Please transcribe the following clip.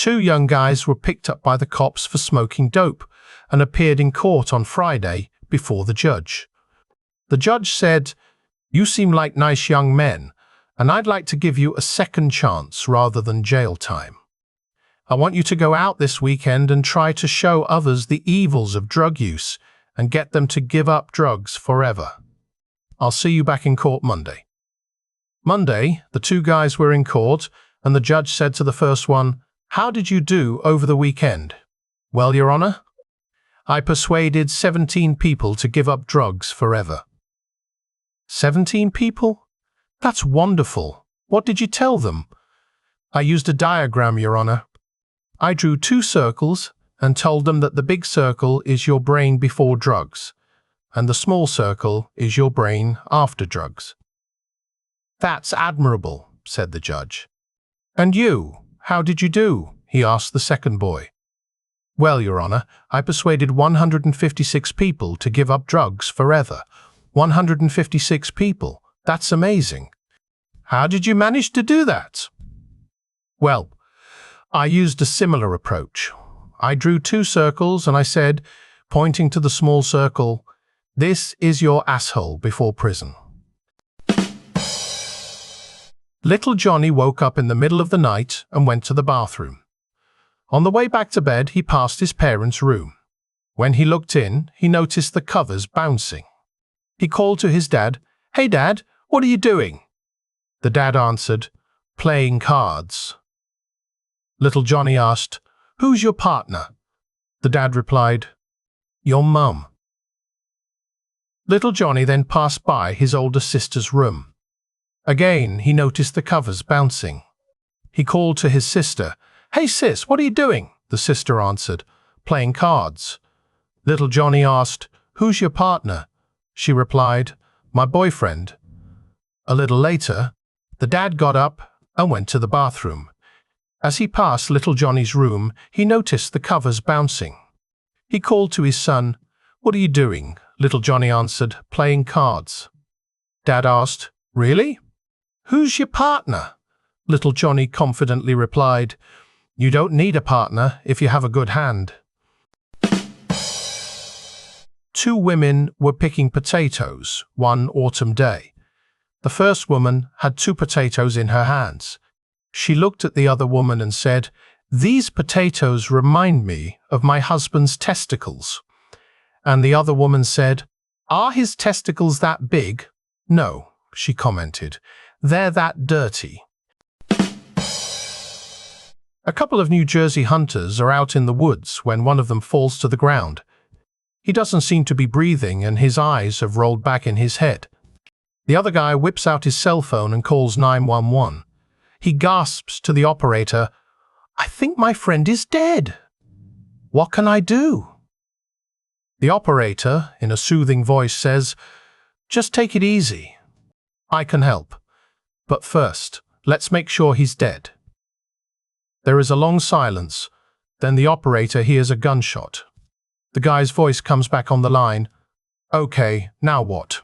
Two young guys were picked up by the cops for smoking dope and appeared in court on Friday before the judge. The judge said, "You seem like nice young men, and I'd like to give you a second chance rather than jail time. I want you to go out this weekend and try to show others the evils of drug use and get them to give up drugs forever. I'll see you back in court Monday." Monday, the two guys were in court, and the judge said to the first one, "How did you do over the weekend?" "Well, Your Honor, I persuaded 17 people to give up drugs forever." 17 people? That's wonderful. What did you tell them? "I used a diagram, Your Honor. I drew two circles and told them that the big circle is your brain before drugs, and the small circle is your brain after drugs." "That's admirable," said the judge. "And you, how did you do?" he asked the second boy. "Well, Your Honor, I persuaded 156 people to give up drugs forever." 156 people. That's amazing. How did you manage to do that? "Well, I used a similar approach. I drew two circles and I said, pointing to the small circle, 'This is your asshole before prison.'" Little Johnny woke up in the middle of the night and went to the bathroom. On the way back to bed, he passed his parents' room. When he looked in, he noticed the covers bouncing. He called to his dad, "Hey Dad, what are you doing?" The dad answered, "Playing cards." Little Johnny asked, "Who's your partner?" The dad replied, "Your mum." Little Johnny then passed by his older sister's room. Again, he noticed the covers bouncing. He called to his sister, "Hey sis, what are you doing?" The sister answered, "Playing cards." Little Johnny asked, "Who's your partner?" She replied, "My boyfriend." A little later, the dad got up and went to the bathroom. As he passed Little Johnny's room, he noticed the covers bouncing. He called to his son, "What are you doing?" Little Johnny answered, "Playing cards." Dad asked, "Really? Who's your partner?" Little Johnny confidently replied, "You don't need a partner if you have a good hand." Two women were picking potatoes one autumn day. The first woman had two potatoes in her hands. She looked at the other woman and said, "These potatoes remind me of my husband's testicles." And the other woman said, "Are his testicles that big?" "No," she commented, "they're that dirty." A couple of New Jersey hunters are out in the woods when one of them falls to the ground. He doesn't seem to be breathing and his eyes have rolled back in his head. The other guy whips out his cell phone and calls 911. He gasps to the operator, "I think my friend is dead. What can I do?" The operator, in a soothing voice, says, "Just take it easy. I can help. But first, let's make sure he's dead." There is a long silence. Then the operator hears a gunshot. The guy's voice comes back on the line, "Okay, now what?"